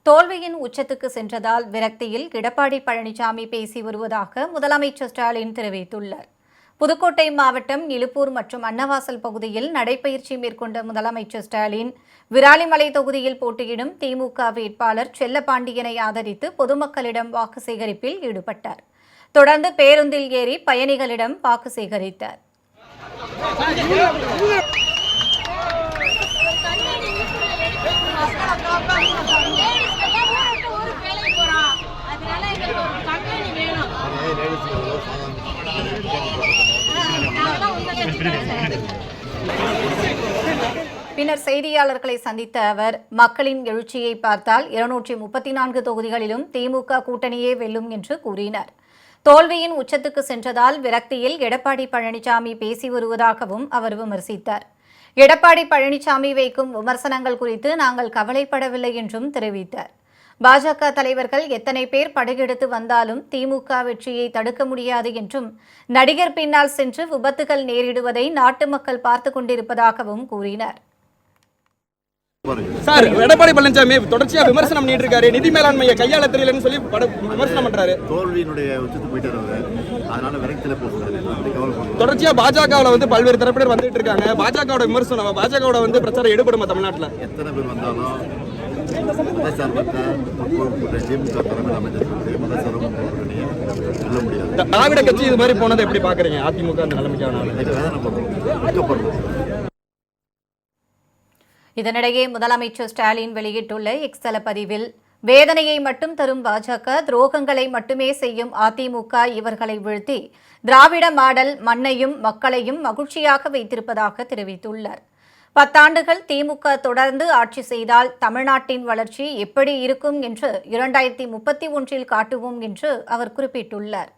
தோல்வியின் உச்சத்துக்கு சென்றதால் விரக்தியில் எடப்பாடி பழனிசாமி பேசி வருவதாக முதலமைச்சர் ஸ்டாலின் தெரிவித்துள்ளார். புதுக்கோட்டை மாவட்டம் இலுப்பூர் மற்றும் அன்னவாசல் பகுதியில் நடைபயிற்சி மேற்கொண்ட முதலமைச்சர் ஸ்டாலின் விராலிமலை தொகுதியில் போட்டியிடும் திமுக வேட்பாளர் செல்லப்பாண்டியனை ஆதரித்து பொதுமக்களிடம் வாக்கு சேகரிப்பில் ஈடுபட்டார். தொடர்ந்து பேருந்தில் ஏறி பயணிகளிடம் வாக்கு சேகரித்தார். பின்னர் செய்தியாளர்களை சந்தித்த அவர், மக்களின் எழுச்சியை பார்த்தால் 234 தொகுதிகளிலும் திமுக கூட்டணியே வெல்லும் என்று கூறினார். தோல்வியின் உச்சத்துக்கு சென்றதால் விரக்தியில் எடப்பாடி பழனிசாமி பேசி வருவதாகவும் அவர் விமர்சித்தார். எடப்பாடி பழனிசாமி வைக்கும் விமர்சனங்கள் குறித்து நாங்கள் கவலைப்படவில்லை என்றும் தெரிவித்தார். பாஜக தலைவர்கள் எத்தனை பேர் படையெடுத்து வந்தாலும் திமுக வெற்றியை தடுக்க முடியாது என்றும், நடிகர் பின்னால் சென்று விபத்துகள் நேரிடுவதை நாட்டு மக்கள் பார்த்துக் கொண்டிருப்பதாகவும் கூறினார். சார், எடப்பாடி பழனிசாமி தொடர்ச்சியா விமர்சனம் பண்ணிட்டு இருக்காரு. நிதி மேலாண்மையை கையாள தெரியலன்னு சொல்லி விமர்சனம் பண்றாரு. தோல்வியினுடைய உச்சத்துக்கு போயிட்டாரு. அதனால விரக்தியில பேசுறாரு. தொடர்ச்சியா பாஜகவுல பல்வேறு தரப்பினர் வந்துட்டு இருக்காங்க. பாஜகவோட விமர்சனம், பாஜகவோட பிரச்சாரம் ஈடுபடுமா தமிழ்நாட்டில்? எத்தனை பேர் வந்தாலும் திராவிட கட்சி இது மாதிரி போனதை எப்படி பாக்குறீங்க? அதிமுக அந்த நிலைமைக்கான இதனிடையே முதலமைச்சர் ஸ்டாலின் வெளியிட்டுள்ள எக்ஸ் தள பதிவில், வேதனையை மட்டும் தரும் பாஜக, துரோகங்களை மட்டுமே செய்யும் அதிமுக இவர்களை வீழ்த்தி திராவிட மாடல் மண்ணையும் மக்களையும் மகிழ்ச்சியாக வைத்திருப்பதாக தெரிவித்துள்ளார். 10 ஆண்டுகள் திமுக தொடர்ந்து ஆட்சி செய்தால் தமிழ்நாட்டின் வளர்ச்சி எப்படி இருக்கும் என்று 2031 காட்டுவோம் என்று அவர் குறிப்பிட்டுள்ளார்.